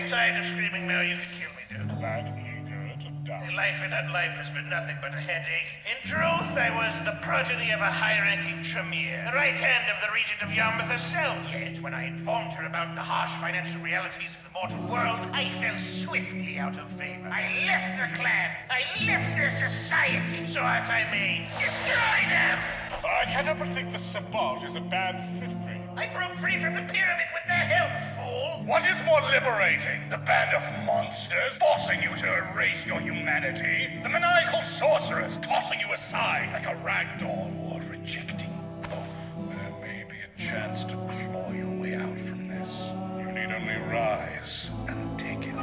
get tired of screaming now, you can kill me, dude. That eager to die. Life in that life has been nothing but a headache. In truth, I was the progeny of a high-ranking Tremere, the right hand of the Regent of Yarmouth herself. Yet, when I informed her about the harsh financial realities of the mortal world, I fell swiftly out of favor. I left the clan. I left their society, so that I may destroy them. I can't help but think the Savage is a bad fit for you. I broke free from the pyramid with their help, fool. What is more liberating? The band of monsters forcing you to erase your humanity? The maniacal sorceress tossing you aside like a rag doll? Or rejecting both? There may be a chance to claw your way out from this. You need only rise and take it.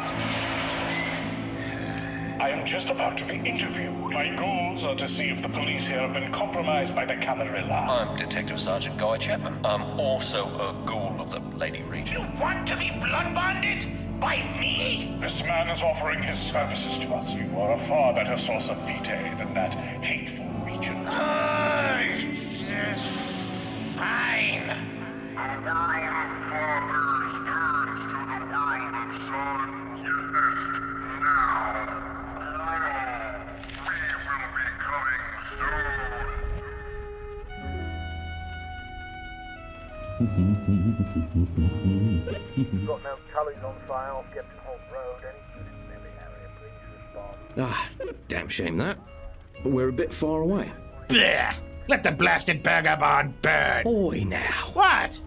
I am just about to be interviewed. My goals are to see if the police here have been compromised by the Camarilla. I'm Detective Sergeant Guy Chapman. I'm also a ghoul of the Lady Regent. You want to be blood bonded? By me? This man is offering his services to us. You are a far better source of vitae than that hateful regent. Fine. A world of fathers turns to the world of sons. Yes, now. We will be coming soon. Got no cullies on file, Skepton Hall Road, any good in the area, please respond. Ah, damn shame that. We're a bit far away. Blair! Let the blasted burger barn burn! Oi now. What?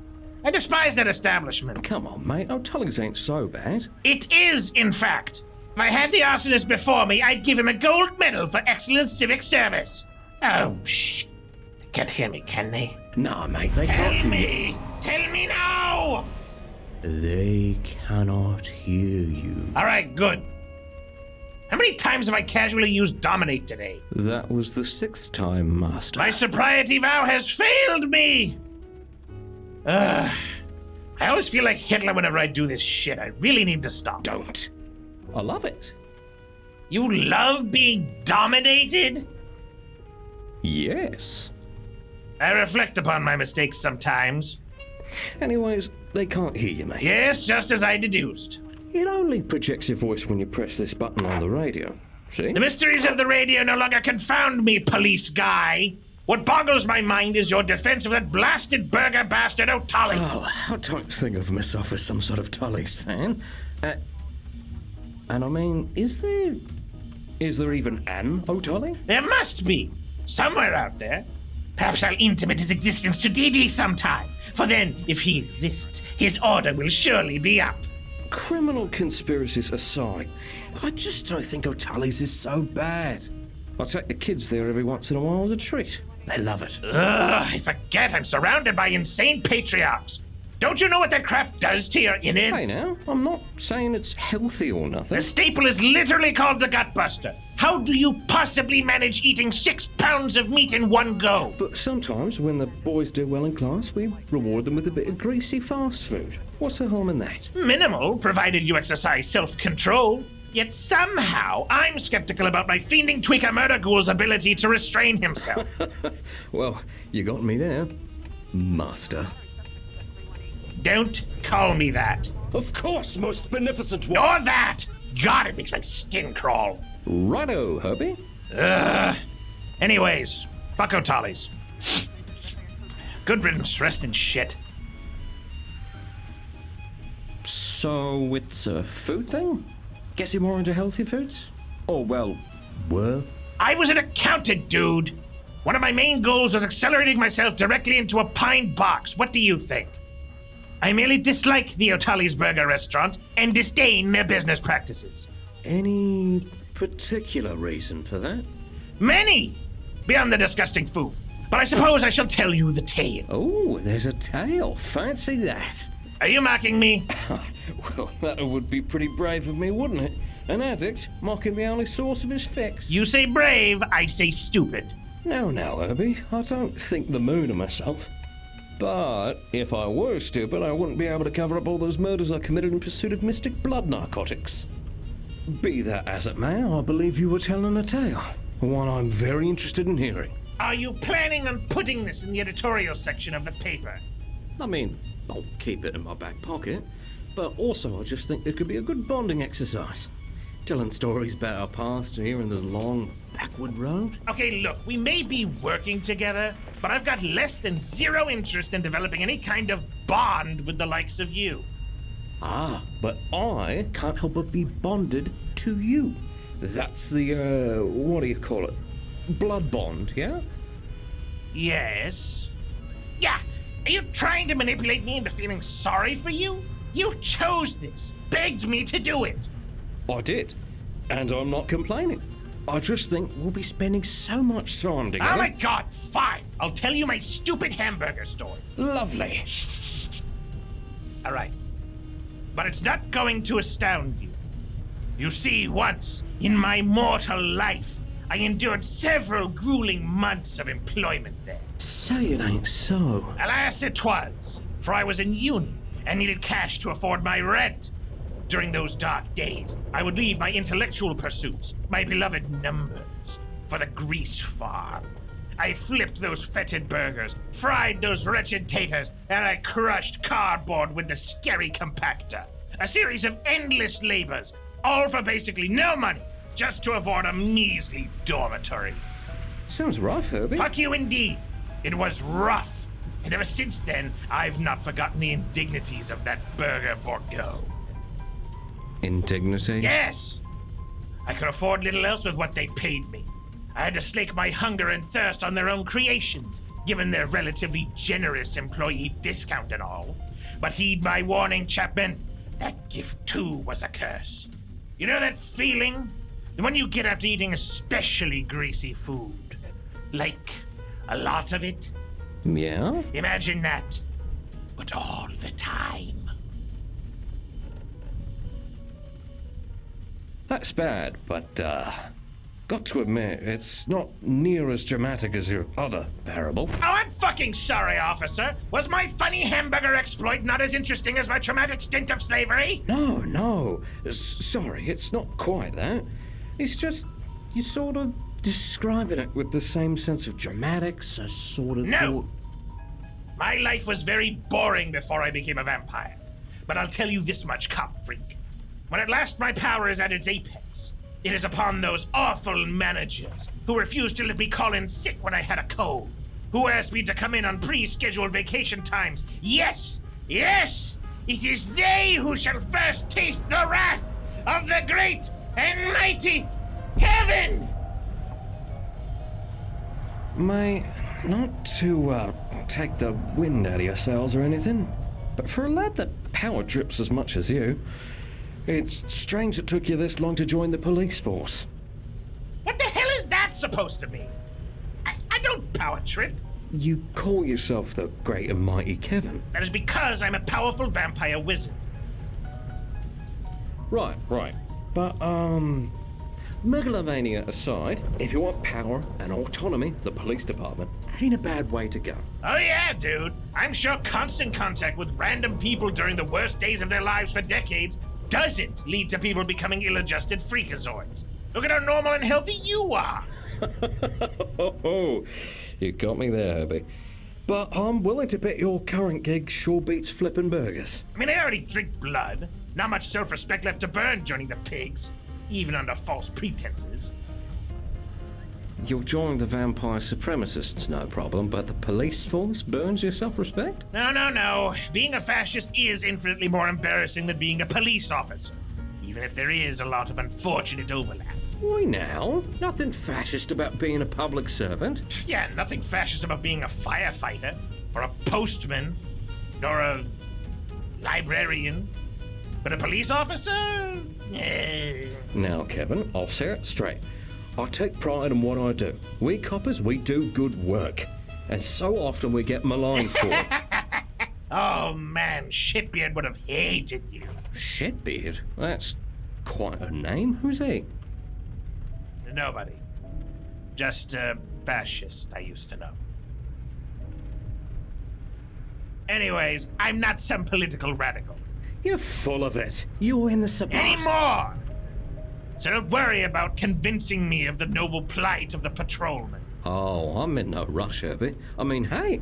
I despise that establishment. Come on, mate. O'Tully's ain't so bad. It is, in fact. If I had the arsonist before me, I'd give him a gold medal for excellent civic service. Oh, shh. They can't hear me, can they? Nah, mate, they can't hear you. Tell me now! They cannot hear you. All right, good. How many times have I casually used dominate today? That was the 6th time, Master. My sobriety vow has failed me! I always feel like Hitler whenever I do this shit. I really need to stop. Don't. I love it. You love being dominated? Yes. I reflect upon my mistakes sometimes. Anyways, they can't hear you, mate. Yes, just as I deduced. It only projects your voice when you press this button on the radio. See? The mysteries of the radio no longer confound me, police guy. What boggles my mind is your defense of that blasted burger bastard O'Tully. Oh, I don't think of myself as some sort of Tully's fan. And I mean, is there even an O'Tully? There must be. Somewhere out there. Perhaps I'll intimate his existence to DD sometime. For then, if he exists, his order will surely be up. Criminal conspiracies aside, I just don't think O'Tully's is so bad. I take the kids there every once in a while as a treat. They love it. Ugh, I forget I'm surrounded by insane patriarchs. Don't you know what that crap does to your innards? Hey now, I'm not saying it's healthy or nothing. The staple is literally called the Gutbuster. How do you possibly manage eating 6 pounds of meat in one go? But sometimes when the boys do well in class, we reward them with a bit of greasy fast food. What's the harm in that? Minimal, provided you exercise self-control. Yet somehow, I'm skeptical about my fiending tweaker murder ghoul's ability to restrain himself. Well, you got me there, Master. Don't call me that. Of course, most beneficent one. Or that! God, it makes my skin crawl. Righto, Hobby. Anyways, fuck O'Tully's. Good riddance, rest in shit. So it's a food thing? Guess you're more into healthy foods? Oh, well, were? I was an accountant, dude. One of my main goals was accelerating myself directly into a pine box. What do you think? I merely dislike the O'Tully's Burger restaurant and disdain their business practices. Any particular reason for that? Many! Beyond the disgusting food. But I suppose I shall tell you the tale. Oh, there's a tale. Fancy that. Are you mocking me? Well, that would be pretty brave of me, wouldn't it? An addict mocking the only source of his fix. You say brave, I say stupid. Now, Herbie, I don't think the moon of myself. But if I were stupid, I wouldn't be able to cover up all those murders I committed in pursuit of mystic blood narcotics. Be that as it may, I believe you were telling a tale. One I'm very interested in hearing. Are you planning on putting this in the editorial section of the paper? I mean, I'll keep it in my back pocket. but also I just think it could be a good bonding exercise. Telling stories about our past, hearing this long, backward road. Okay, look, we may be working together, but I've got less than zero interest in developing any kind of bond with the likes of you. Ah, but I can't help but be bonded to you. That's the, what do you call it? Blood bond, yeah? Yes? Yeah, are you trying to manipulate me into feeling sorry for you? You chose this, begged me to do it. I did, and I'm not complaining. I just think we'll be spending so much time together. Oh my god, fine. I'll tell you my stupid hamburger story. Lovely. All right. But it's not going to astound you. You see, once in my mortal life, I endured several grueling months of employment there. Say it ain't so. Alas, it was, for I was in uni and needed cash to afford my rent. During those dark days, I would leave my intellectual pursuits, my beloved numbers, for the grease farm. I flipped those fetid burgers, fried those wretched taters, and I crushed cardboard with the scary compactor. A series of endless labors, all for basically no money, just to afford a measly dormitory. Sounds rough, Herbie. Fuck you indeed. It was rough. And ever since then, I've not forgotten the indignities of that burger Bordeaux. Indignity? Yes! I could afford little else with what they paid me. I had to slake my hunger and thirst on their own creations, given their relatively generous employee discount and all. But heed my warning, Chapman. That gift too was a curse. You know that feeling? The one you get after eating especially greasy food. Like a lot of it? Yeah? Imagine that, but all the time. That's bad, but, got to admit, it's not near as dramatic as your other parable. Oh, I'm fucking sorry, officer. Was my funny hamburger exploit not as interesting as my traumatic stint of slavery? No. Sorry, it's not quite that. It's just, you sort of describing it with the same sense of dramatics, a sort of No! thought. My life was very boring before I became a vampire. But I'll tell you this much, cop freak. When at last my power is at its apex, it is upon those awful managers who refused to let me call in sick when I had a cold, who asked me to come in on pre-scheduled vacation times. Yes! It is they who shall first taste the wrath of the great and mighty heaven! Mate, not to, take the wind out of your sails or anything, but for a lad that power trips as much as you, it's strange it took you this long to join the police force. What the hell is that supposed to mean? I don't power trip. You call yourself the great and mighty Kevin. That is because I'm a powerful vampire wizard. Right. But, megalomania aside, if you want power and autonomy, the police department ain't a bad way to go. Oh yeah, dude. I'm sure constant contact with random people during the worst days of their lives for decades doesn't lead to people becoming ill-adjusted freakazoids. Look at how normal and healthy you are. Oh, you got me there, Herbie. But I'm willing to bet your current gig sure beats flipping burgers. I mean, I already drink blood. Not much self-respect left to burn joining the pigs, even under false pretenses. You'll join the vampire supremacists, no problem, but the police force burns your self-respect? No. Being a fascist is infinitely more embarrassing than being a police officer, even if there is a lot of unfortunate overlap. Why now? Nothing fascist about being a public servant. Yeah, nothing fascist about being a firefighter, or a postman, or a librarian. But a police officer? Now, Kevin, I'll say it straight. I take pride in what I do. We coppers, we do good work. And so often we get maligned for it. Oh man, Shitbeard would have hated you. Shitbeard? That's quite a name. Who's he? Nobody. Just a fascist I used to know. Anyways, I'm not some political radical. You're full of it. You're in the suburbs. Anymore! So don't worry about convincing me of the noble plight of the patrolman. Oh, I'm in no rush, Herbie. I mean, hey,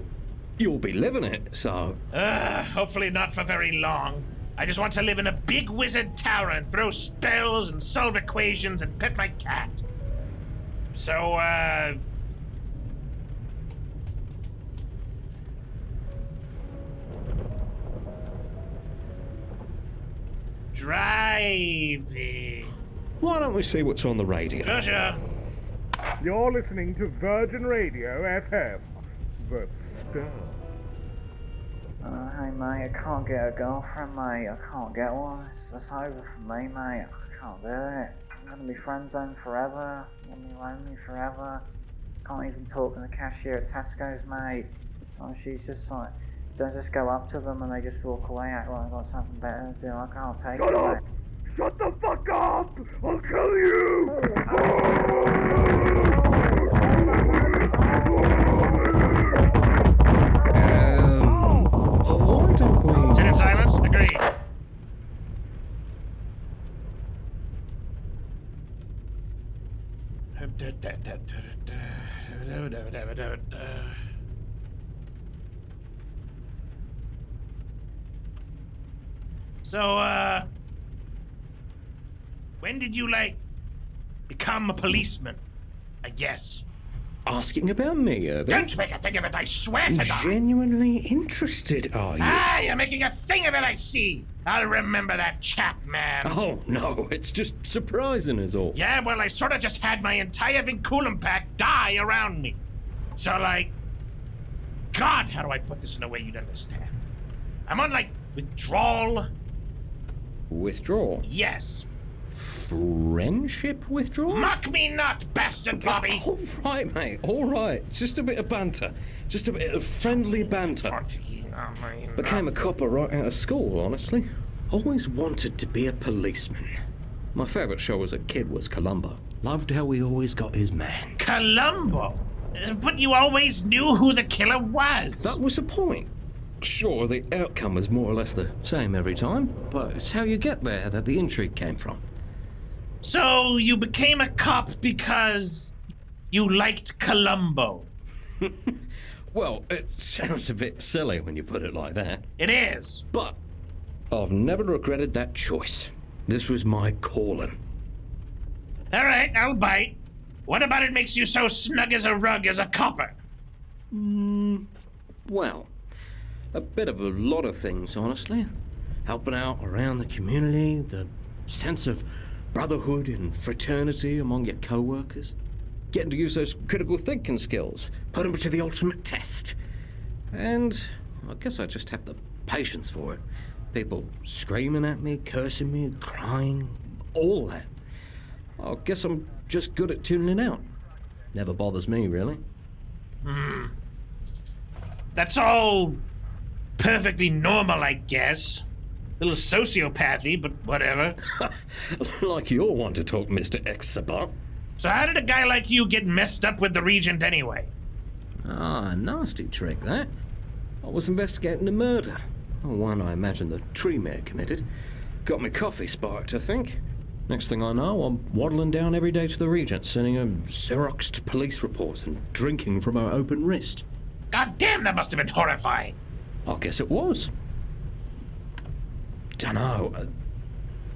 you'll be living it, so... Hopefully not for very long. I just want to live in a big wizard tower and throw spells and solve equations and pet my cat. So, driving. Why don't we see what's on the radio? Sure. You're listening to Virgin Radio FM, the star. Hey mate, I can't get a girlfriend, mate. I can't get one. It's over for me, mate. I can't do it. I'm gonna be friend zoned forever. I'm gonna be lonely forever. Can't even talk to the cashier at Tesco's, mate. Oh, she's just like, don't just go up to them and they just walk away, act like I've got something better to do. I can't take it, mate. Shut the fuck up! I'll kill you! Why don't we... Sit in silence. Agree. So, when did you, become a policeman? I guess. Asking about me, Irby? Don't make a thing of it, I swear to God! Genuinely interested, are you? Ah, you're making a thing of it, I see! I'll remember that Chapman. Oh, no, it's just surprising is all. Yeah, well, I sort of just had my entire Vinculum pack die around me. So, God, how do I put this in a way you'd understand? I'm on, withdrawal. Withdrawal? Yes. Friendship withdrawal? Mock me not, bastard Bobby! All right, mate, all right. Just a bit of banter. Just a bit of friendly banter. Became a copper right out of school, honestly. Always wanted to be a policeman. My favourite show as a kid was Columbo. Loved how he always got his man. Columbo? But you always knew who the killer was. That was the point. Sure, the outcome was more or less the same every time, but it's how you get there that the intrigue came from. So you became a cop because you liked Columbo? Well, it sounds a bit silly when you put it like that. It is. But I've never regretted that choice. This was my calling. All right, I'll bite. What about it makes you so snug as a rug as a copper? Well, a bit of a lot of things, honestly. Helping out around the community, the sense of brotherhood and fraternity among your co-workers. Getting to use those critical thinking skills, put them to the ultimate test. And I guess I just have the patience for it. People screaming at me, cursing me, crying, all that. I guess I'm just good at tuning it out. Never bothers me, really. That's all perfectly normal, I guess. A little sociopathy, but whatever. Like you're one to talk, Mr. X-Sabat. So how did a guy like you get messed up with the Regent anyway? Ah, nasty trick, that. I was investigating a murder. One I imagine the tree mayor committed. Got me coffee sparked, I think. Next thing I know, I'm waddling down every day to the Regent, sending him Xeroxed police reports and drinking from our open wrist. God damn, that must have been horrifying. I guess it was. Dunno.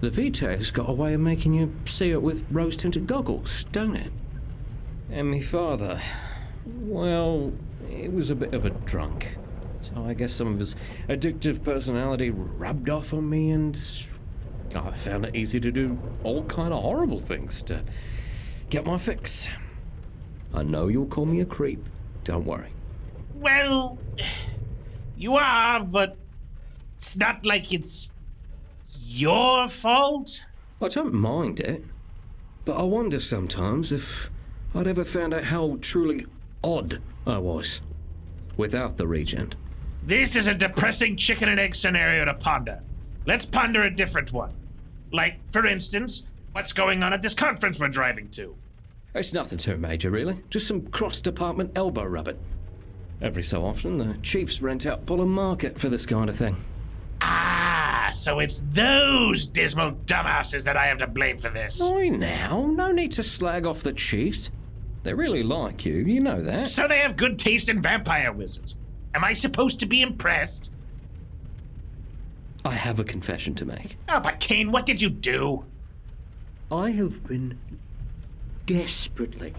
The Vita's got a way of making you see it with rose-tinted goggles, don't it? And me father, well, he was a bit of a drunk. So I guess some of his addictive personality rubbed off on me, and I found it easy to do all kind of horrible things to get my fix. I know you'll call me a creep. Don't worry. Well, you are, but it's not like it's your fault. I don't mind it, but I wonder sometimes if I'd ever found out how truly odd I was without the Regent. This is a depressing chicken and egg scenario to ponder. Let's ponder a different one. Like, for instance, what's going on at this conference we're driving to? It's nothing too major, really. Just some cross-department elbow rubbing. Every so often, the chiefs rent out Pullman Market for this kind of thing. Ah, so it's those dismal dumbasses that I have to blame for this. Oi now, no need to slag off the chiefs. They really like you, you know that. So they have good taste in vampire wizards. Am I supposed to be impressed? I have a confession to make. Oh, but Kane, what did you do? I have been desperately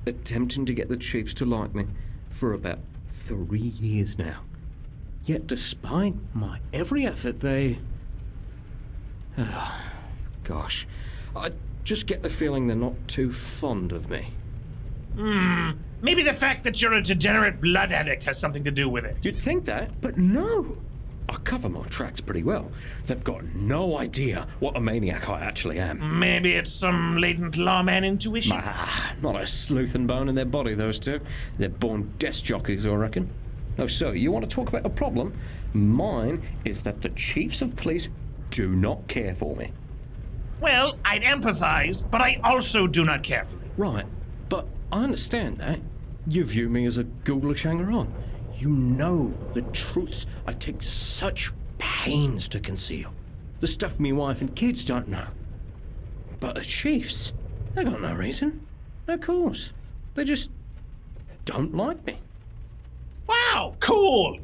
attempting to get the Chiefs to like me for about 3 years now. Yet despite my every effort, they... Oh, gosh. I just get the feeling they're not too fond of me. Maybe the fact that you're a degenerate blood addict has something to do with it. You'd think that, but no. I cover my tracks pretty well. They've got no idea what a maniac I actually am. Maybe it's some latent lawman intuition. Not a sleuth and bone in their body, those two. They're born desk jockeys, I reckon. No, sir, you want to talk about a problem? Mine is that the chiefs of police do not care for me. Well, I'd empathize, but I also do not care for you. Right, but I understand that. You view me as a ghoulish hanger-on. You know the truths I take such pains to conceal. The stuff me wife and kids don't know. But the chiefs, they got no reason. No cause. They just don't like me. Wow, cool!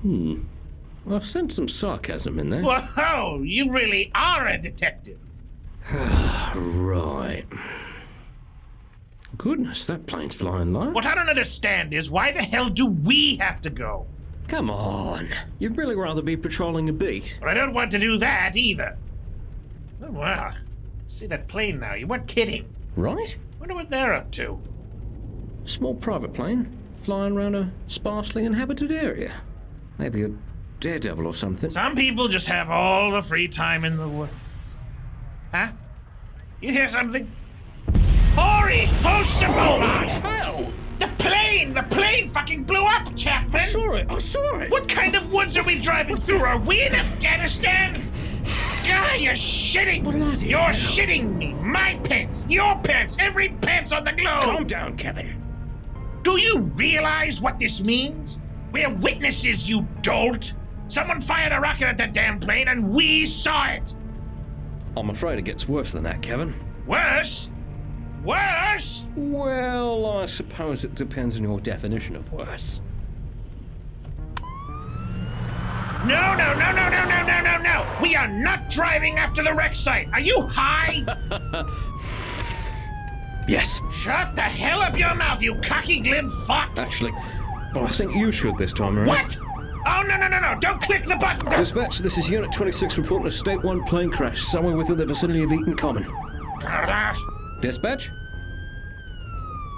I sense some sarcasm in there. Whoa, you really are a detective. Right. Goodness, that plane's flying low. What I don't understand is why the hell do we have to go? Come on. You'd really rather be patrolling a beat. But I don't want to do that either. Oh, wow. See that plane now? You weren't kidding. Right? Wonder what they're up to. Small private plane, flying around a sparsely inhabited area. Maybe a daredevil or something. Some people just have all the free time in the world. Huh? You hear something? Hori! Hell! The plane fucking blew up, Chapman! I saw it! What kind of woods are we driving through? Are we in Afghanistan? God, you're shitting! Bloody You're hell. shitting me! My pants! Your pants! Every pants on the globe! Calm down, Kevin. Do you realize what this means? We're witnesses, you dolt! Someone fired a rocket at that damn plane and we saw it! I'm afraid it gets worse than that, Kevin. Worse? Worse? Well, I suppose it depends on your definition of worse. No! We are not driving after the wreck site! Are you high? Yes. Shut the hell up your mouth, you cocky glib fuck! Actually, I think you should this time around. What? Oh, no! Don't click the button! Dispatch, this is Unit 26 reporting a State 1 plane crash somewhere within the vicinity of Eaton Common. Dispatch?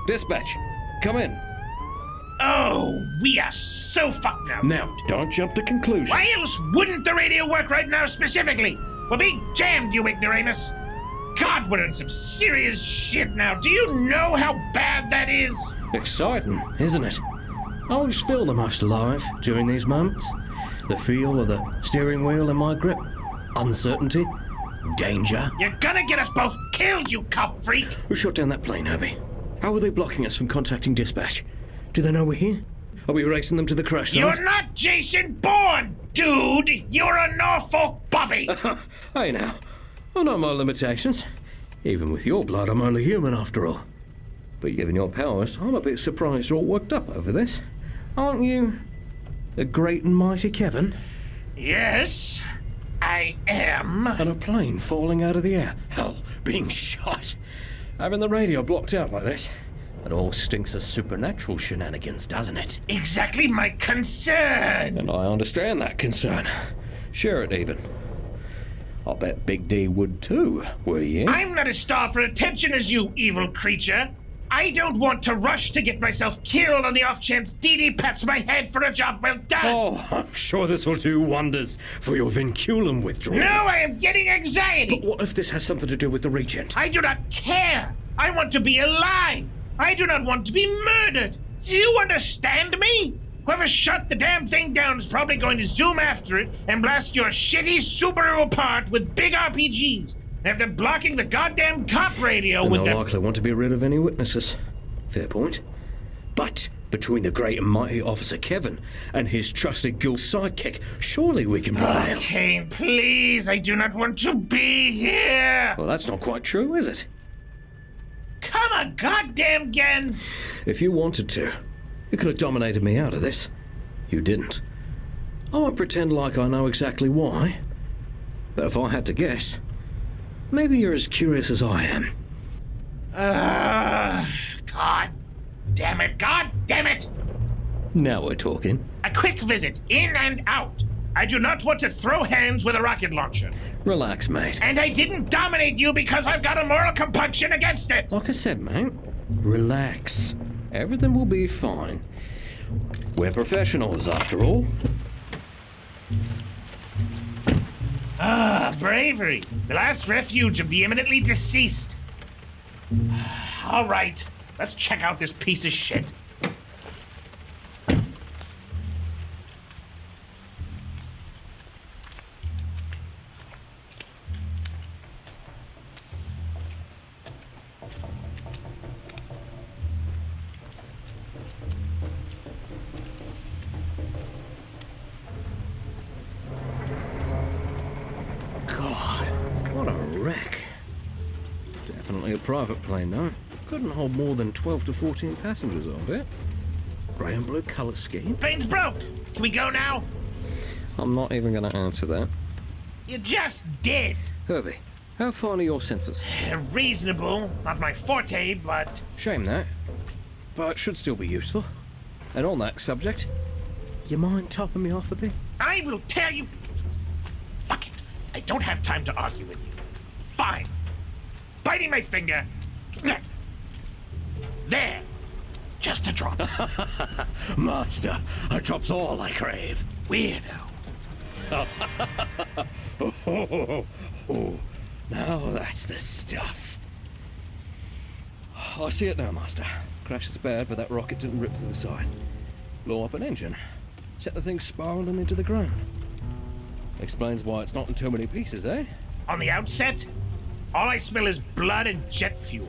Dispatch, come in. Oh, we are so fucked now. Now, don't jump to conclusions. Why else wouldn't the radio work right now specifically? We're being jammed, you ignoramus. God, we're in some serious shit now. Do you know how bad that is? Exciting, isn't it? I always feel the most alive during these moments. The feel of the steering wheel in my grip. Uncertainty. Danger. You're gonna get us both killed, you cop freak! Who shot down that plane, Herbie? How are they blocking us from contacting dispatch? Do they know we're here? Are we racing them to the crash site? You're not Jason Bourne, dude! You're a Norfolk Bobby! Hey now, I know my limitations. Even with your blood, I'm only human after all. But given your powers, I'm a bit surprised you're all worked up over this. Aren't you a great and mighty Kevin? Yes, I am. And a plane falling out of the air. Hell, being shot. Having the radio blocked out like this. It all stinks of supernatural shenanigans, doesn't it? Exactly my concern. And I understand that concern. Share it even. I'll bet Big D would too, were you? I'm not as starved for attention as you, evil creature. I don't want to rush to get myself killed on the off chance Dee Dee pats my head for a job well done. Oh, I'm sure this will do wonders for your vinculum withdrawal. No, I am getting anxiety. But what if this has something to do with the Regent? I do not care. I want to be alive. I do not want to be murdered. Do you understand me? Whoever shot the damn thing down is probably going to zoom after it and blast your shitty Subaru apart with big RPGs. And if they're blocking the goddamn cop radio Then with they'll their... likely want to be rid of any witnesses. Fair point. But between the great and mighty Officer Kevin and his trusted ghoul sidekick, surely we can prevail. Kane, please, I do not want to be here. Well, that's not quite true, is it? Come on, goddamn again. If you wanted to, you could have dominated me out of this. You didn't. I won't pretend like I know exactly why, but if I had to guess, maybe you're as curious as I am. God damn it, God damn it! Now we're talking. A quick visit, in and out. I do not want to throw hands with a rocket launcher. Relax, mate. And I didn't dominate you because I've got a moral compunction against it. Like I said, mate, relax. Everything will be fine. We're professionals, after all. Bravery. The last refuge of the imminently deceased. All right, let's check out this piece of shit. What a wreck. Definitely a private plane, though. Couldn't hold more than 12 to 14 passengers of it. Grey and blue colour scheme. Plane's broke. Can we go now? I'm not even going to answer that. You just did. Herbie, how fine are your senses? Reasonable. Not my forte, but... Shame that. But should still be useful. And on that subject, you mind topping me off a bit? I will tell you... Fuck it. I don't have time to argue with you. Fine. Biting my finger. There. Just a drop. Master, a drop's all I crave. Weirdo. Now that's the stuff. I see it now, Master. Crash is bad, but that rocket didn't rip through the side. Blow up an engine. Set the thing spiraling into the ground. Explains why it's not in too many pieces, eh? On the outset, all I smell is blood and jet fuel.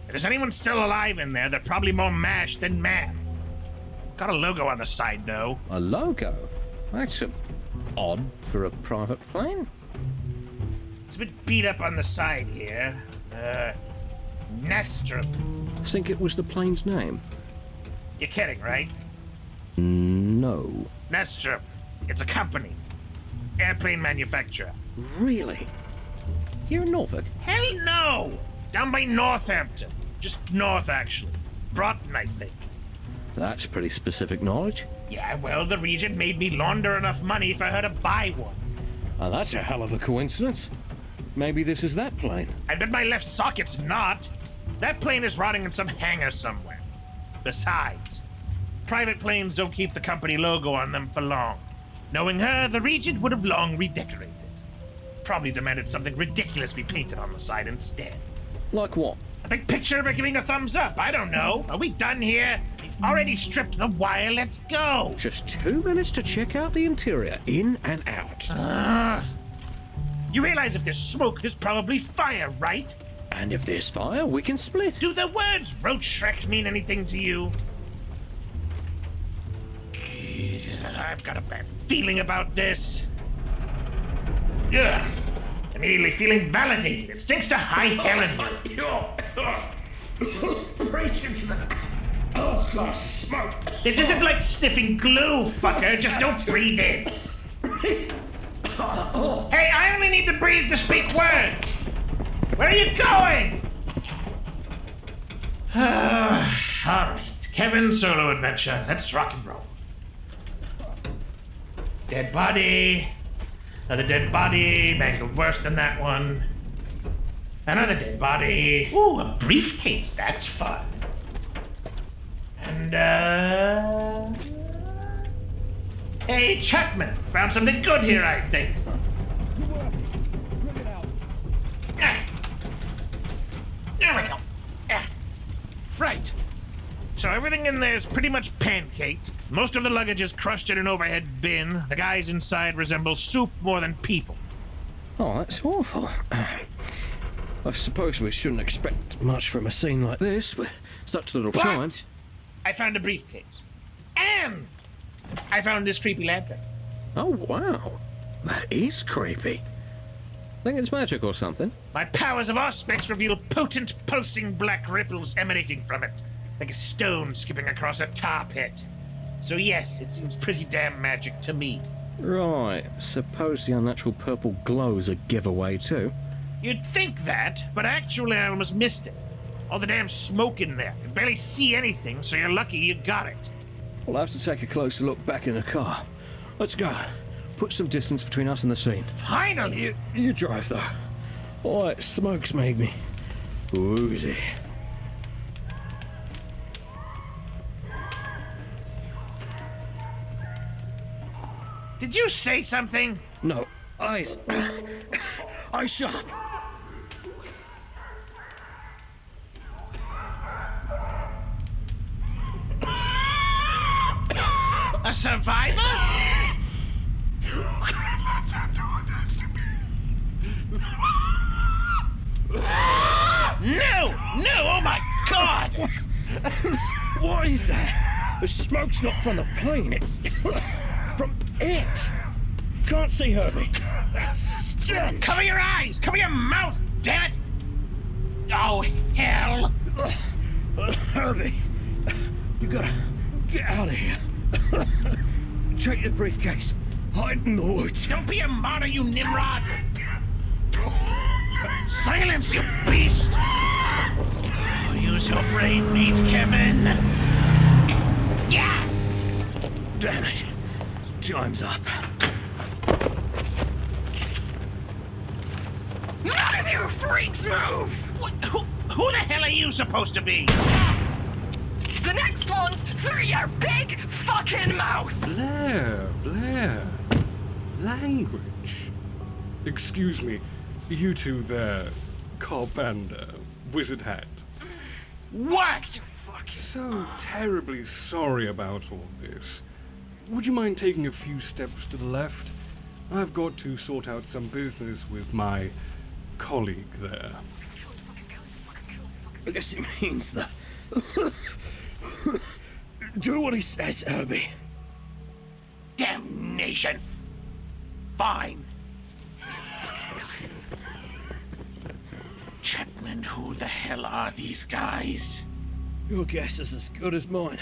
If there's anyone still alive in there, they're probably more mashed than mad. Got a logo on the side, though. A logo? That's odd for a private plane. It's a bit beat up on the side here. Nestrum. Think it was the plane's name? You're kidding, right? No. Nestrum. It's a company. Airplane manufacturer. Really? Here in Norfolk? Hell no! Down by Northampton. Just north, actually. Broughton, I think. That's pretty specific knowledge. Yeah, well, the Regent made me launder enough money for her to buy one. Oh, that's a hell of a coincidence. Maybe this is that plane. I bet my left socket's not. That plane is rotting in some hangar somewhere. Besides, private planes don't keep the company logo on them for long. Knowing her, the Regent would have long redecorated. Probably demanded something ridiculous be painted on the side instead. Like what? A big picture of her giving a thumbs up. I don't know. Are we done here? We've already stripped the wire. Let's go. Just 2 minutes to check out the interior, in and out. You realize if there's smoke, there's probably fire, right? And if there's fire, we can split. Do the words Roach Shrek mean anything to you? I've got a bad feeling about this. Ugh. Immediately feeling validated. It stinks to high hell in here. Breach into the... Oh, God, smoke. This isn't like sniffing glue, fucker. Just don't breathe in. Hey, I only need to breathe to speak words. Where are you going? All right, Kevin, solo adventure. Let's rock and roll. Dead body. Another dead body, mangled worse than that one. Another dead body. Ooh, a briefcase. That's fun. And, Hey, Chapman. Found something good here, I think. There we go. Right. So everything in there is pretty much pancaked. Most of the luggage is crushed in an overhead bin. The guys inside resemble soup more than people. Oh, that's awful. I suppose we shouldn't expect much from a scene like this with such little time. But I found a briefcase. And I found this creepy lantern. Oh, wow. That is creepy. Think it's magic or something? My powers of Auspex reveal potent, pulsing black ripples emanating from it, like a stone skipping across a tar pit. So yes, it seems pretty damn magic to me. Right, suppose the unnatural purple glow's a giveaway too. You'd think that, but actually I almost missed it. All the damn smoke in there. You barely see anything, so you're lucky you got it. We'll have to take a closer look back in the car. Let's go. Put some distance between us and the scene. Finally! You drive though. All that smoke's made me woozy. Did you say something? No, eyes. Eyes sharp. A survivor? You can't let them do this to me. No! Oh my god! What is that? The smoke's not from the plane, it's from it. Can't see Herbie. Cover your eyes! Cover your mouth, damn it! Oh, hell! Herbie, you gotta get out of here. Take the briefcase. Hide in the woods. Don't be a martyr, you Nimrod! Silence, you beast! Use your brain meat, Kevin! Yeah! Damn it. Time's up. None of you freaks move! Who the hell are you supposed to be? The next one's through your big fucking mouth! Blair. Language. Excuse me, you two there, cop and wizard hat. What? So terribly sorry about all this. Would you mind taking a few steps to the left? I've got to sort out some business with my colleague there. I guess it means that. Do what he says, Herbie. Damnation! Fine. Chapman, who the hell are these guys? Your guess is as good as mine.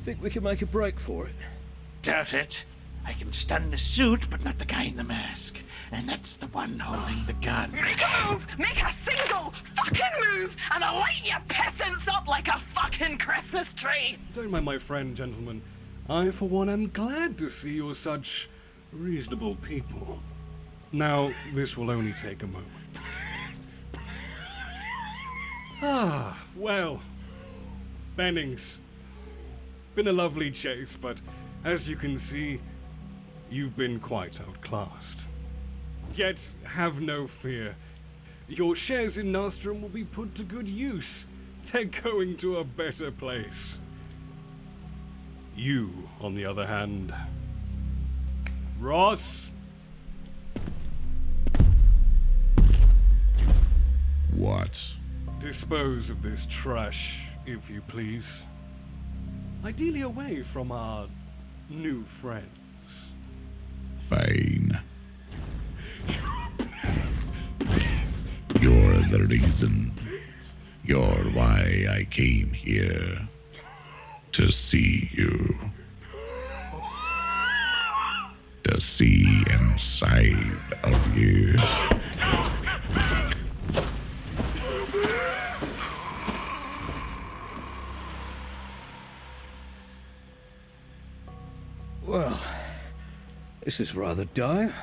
Think we can make a break for it? Doubt it. I can stun the suit, but not the guy in the mask. And that's the one holding the gun. Make a move! Make a single fucking move, and I'll light you peasants up like a fucking Christmas tree! Don't mind my friend, gentlemen. I, for one, am glad to see you're such reasonable people. Now, this will only take a moment. Well, Bennings. Been a lovely chase, but as you can see, you've been quite outclassed. Yet, have no fear. Your shares in Nostrum will be put to good use. They're going to a better place. You, on the other hand... Ross? What? Dispose of this trash, if you please. Ideally away from our new friends. Fine. You're the reason. You're why I came here. To see you. To see inside of you. Well, this is rather dire.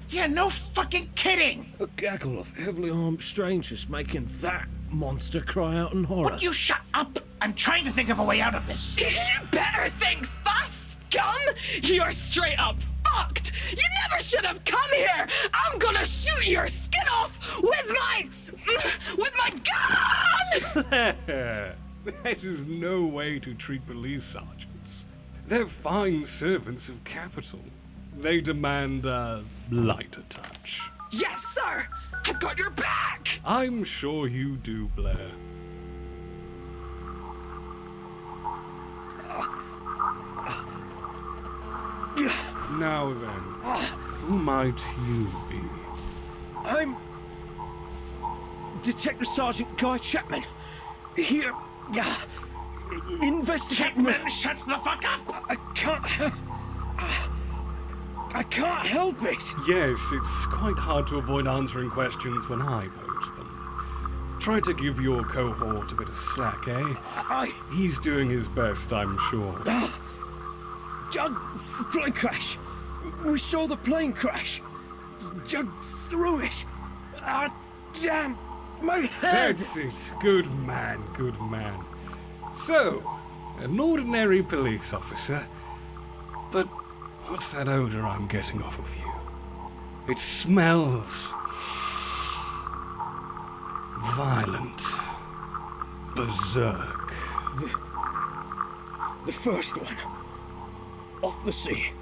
Yeah, no fucking kidding! A gaggle of heavily armed strangers making that monster cry out in horror. Would you shut up? I'm trying to think of a way out of this. You better think fast, scum! You're straight up fucked! You never should have come here! I'm gonna shoot your skin off with my gun! This is no way to treat police sergeants. They're fine servants of capital. They demand a lighter touch. Yes, sir! I've got your back! I'm sure you do, Blair. Now then, who might you be? I'm Detective Sergeant Guy Chapman. Here, investigating. Chapman, shut the fuck up! I can't. I can't help it. Yes, it's quite hard to avoid answering questions when I pose them. Try to give your cohort a bit of slack, eh? He's doing his best, I'm sure. Plane crash. We saw the plane crash. Jug through it. Damn, my head. That's it. Good man, good man. So, an ordinary police officer. But what's that odor I'm getting off of you? It smells violent. Berserk. The first one. Off the sea.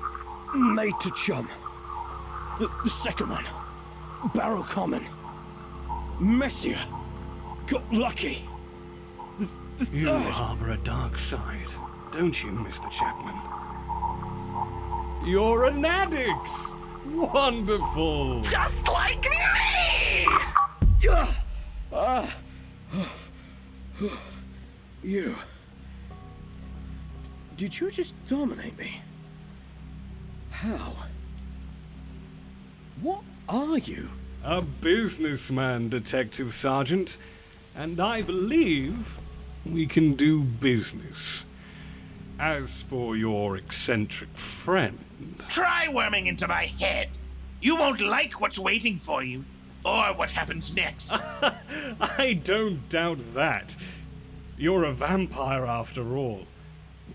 Made to chum. The second one. Barrow Common. Messier. Got lucky. The third. You harbor a dark side, don't you, Mr. Chapman? You're an addict! Wonderful! Just like me! You. Did you just dominate me? How? What are you? A businessman, Detective Sergeant. And I believe we can do business. As for your eccentric friend... Try worming into my head. You won't like what's waiting for you, or what happens next. I don't doubt that. You're a vampire after all.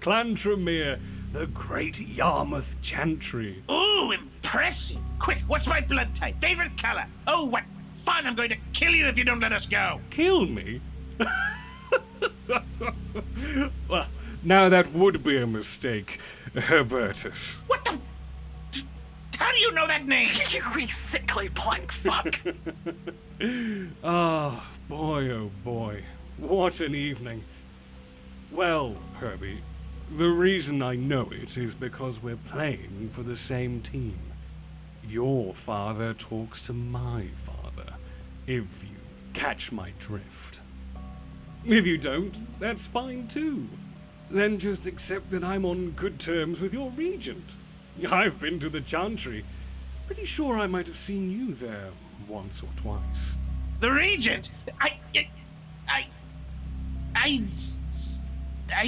Clan Tremere, the great Yarmouth Chantry. Ooh, impressive. Quick, what's my blood type? Favorite color? Oh, what fun. I'm going to kill you if you don't let us go. Kill me? Well, now that would be a mistake, Herbertus. What the... How do you know that name? You wee sickly plank fuck. Ah, boy, oh boy. What an evening. Well, Herbie, the reason I know it is because we're playing for the same team. Your father talks to my father, if you catch my drift. If you don't, that's fine too. Then just accept that I'm on good terms with your regent. I've been to the Chantry. Pretty sure I might have seen you there once or twice. The regent? I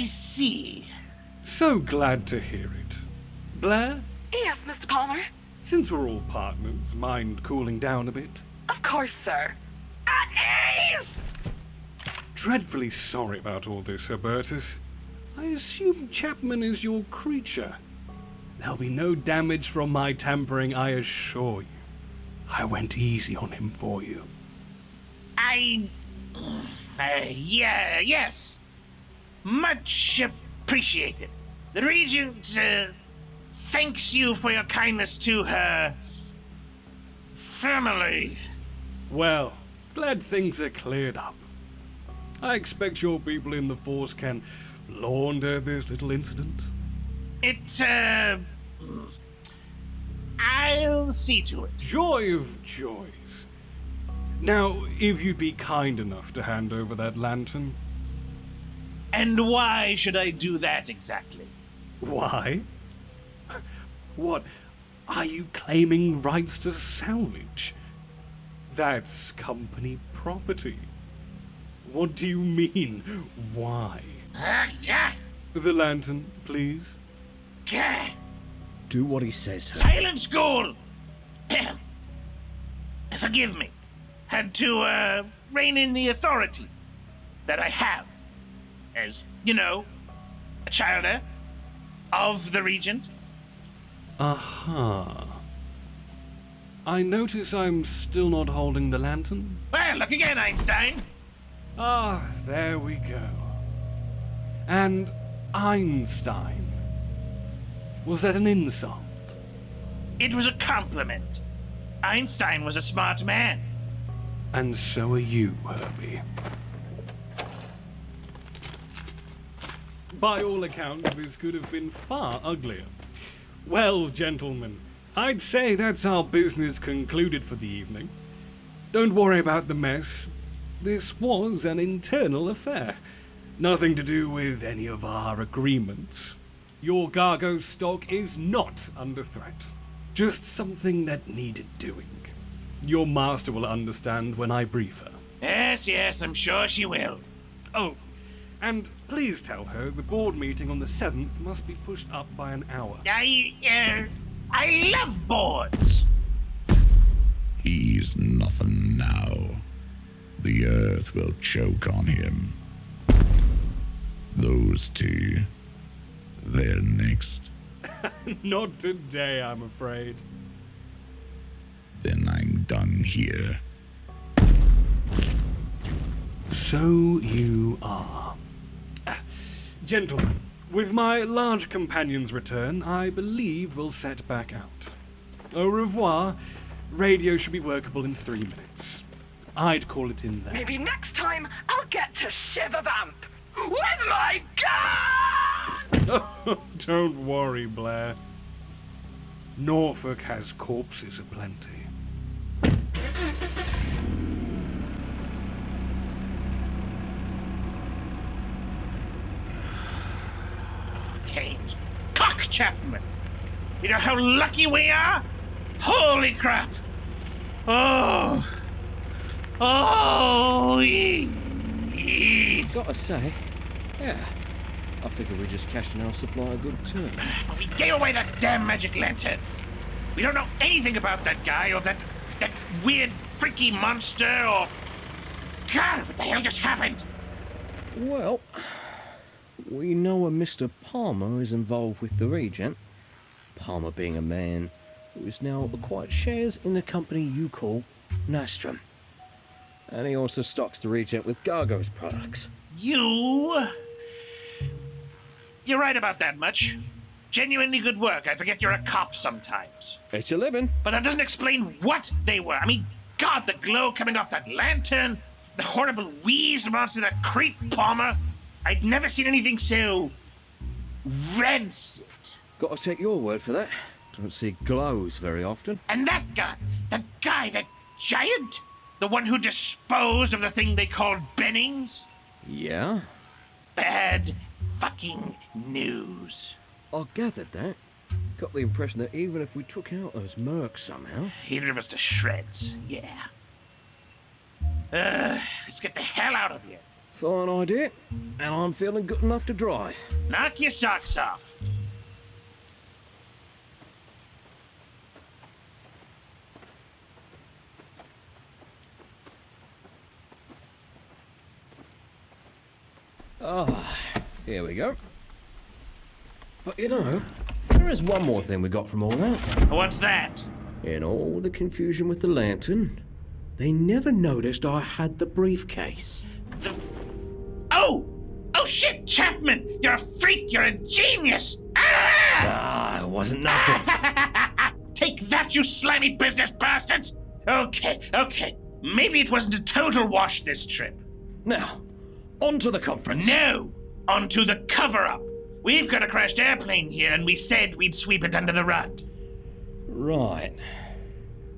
see. So glad to hear it. Blair? Yes, Mr. Palmer? Since we're all partners, mind cooling down a bit? Of course, sir. At ease! Dreadfully sorry about all this, Herbertus. I assume Chapman is your creature. There'll be no damage from my tampering, I assure you. I went easy on him for you. Yes. Much appreciated. The regent, thanks you for your kindness to her family. Well, glad things are cleared up. I expect your people in the force can launder this little incident. I'll see to it. Joy of joys. Now, if you'd be kind enough to hand over that lantern. And why should I do that exactly? Why? What, are you claiming rights to salvage? That's company property. What do you mean, why? Yeah. The lantern, please. Do what he says. Silence, ghoul! Forgive me. Had to, rein in the authority that I have. As, you know, a child of the regent. Aha. I notice I'm still not holding the lantern. Well, look again, Einstein. Ah, there we go. And Einstein. Was that an insult? It was a compliment. Einstein was a smart man. And so are you, Herbie. By all accounts, this could have been far uglier. Well, gentlemen, I'd say that's our business concluded for the evening. Don't worry about the mess. This was an internal affair. Nothing to do with any of our agreements. Your Gargo stock is not under threat. Just something that needed doing. Your master will understand when I brief her. Yes, I'm sure she will. Oh, and please tell her the board meeting on the 7th must be pushed up by an hour. I love boards. He's nothing now. The earth will choke on him. Those two, they're next. Not today, I'm afraid. Then I'm done here. So you are. Gentlemen, with my large companion's return, I believe we'll set back out. Au revoir. Radio should be workable in 3 minutes. I'd call it in there. Maybe next time I'll get to shiver vamp with my gun! Oh, don't worry, Blair. Norfolk has corpses aplenty. Canes. Cock Chapman! You know how lucky we are? Holy crap! Oh! Gotta say, yeah, I figure we're just cashing our supply of good terms. We gave away that damn magic lantern. We don't know anything about that guy or that weird freaky monster or... God, what the hell just happened? Well, we know a Mr. Palmer is involved with the Regent. Palmer being a man who is now acquired shares in the company you call Nastrum. And he also stocks the Regent with Gargo's products. You're right about that much. Genuinely good work. I forget you're a cop sometimes. It's a living. But that doesn't explain what they were. I mean, God, the glow coming off that lantern, the horrible Louise monster, that creep Palmer. I'd never seen anything so rancid. Gotta take your word for that. Don't see glows very often. And that guy, that giant, the one who disposed of the thing they called Bennings. Yeah? Bad fucking news. I gathered that. Got the impression that even if we took out those mercs somehow... He'd rip us to shreds, yeah. Let's get the hell out of here. Fine idea. And I'm feeling good enough to drive. Knock your socks off. Ah, here we go. But you know, there is one more thing we got from all that. What's that? In all the confusion with the lantern, they never noticed I had the briefcase. Oh shit, Chapman! You're a freak, you're a genius! It wasn't nothing. Take that, you slimy business bastards! Okay. Maybe it wasn't a total wash this trip. Now, on to the conference. No! Onto the cover-up. We've got a crashed airplane here, and we said we'd sweep it under the rug. Right.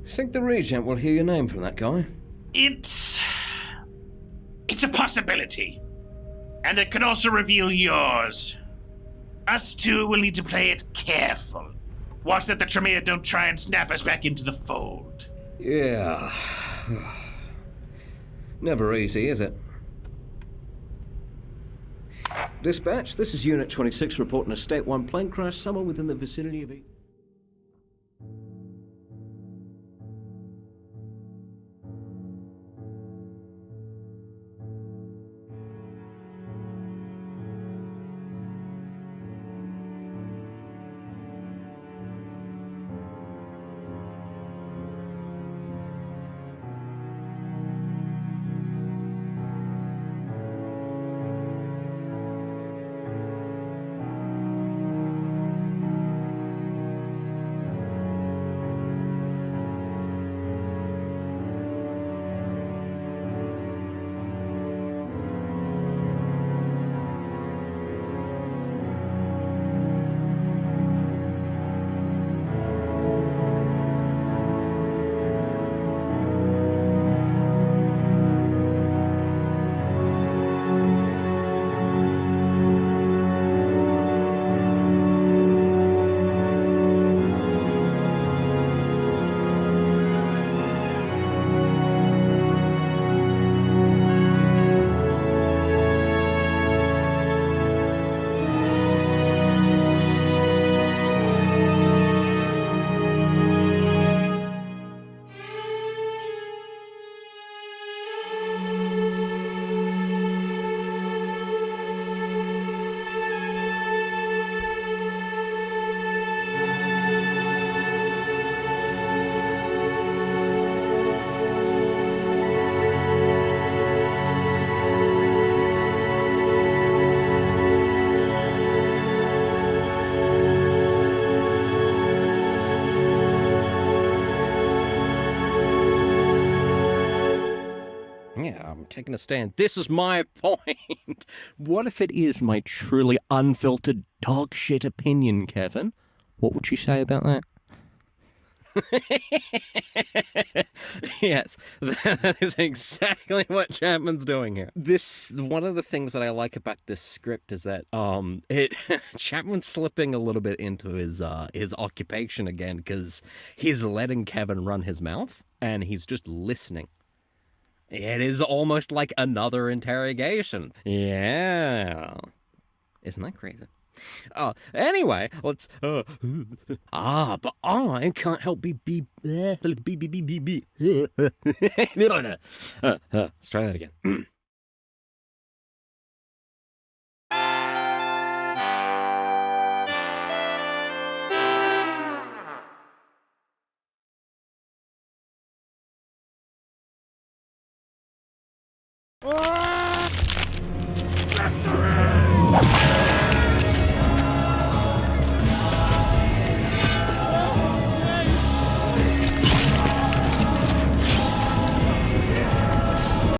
Think the Regent will hear your name from that guy? It's a possibility. And it could also reveal yours. Us two will need to play it careful. Watch that the Tremere don't try and snap us back into the fold. Yeah. Never easy, is it? Dispatch, this is Unit 26 reporting a State 1 plane crash somewhere within the vicinity of... I'm taking a stand. This is my point. What if it is my truly unfiltered dog shit opinion, Kevin? What would you say about that? Yes, that is exactly what Chapman's doing here. This one of the things that I like about this script is that Chapman's slipping a little bit into his occupation again, because he's letting Kevin run his mouth and he's just listening. It is almost like another interrogation. Yeah, isn't that crazy? Anyway, let's. But I can't help Let's try that again.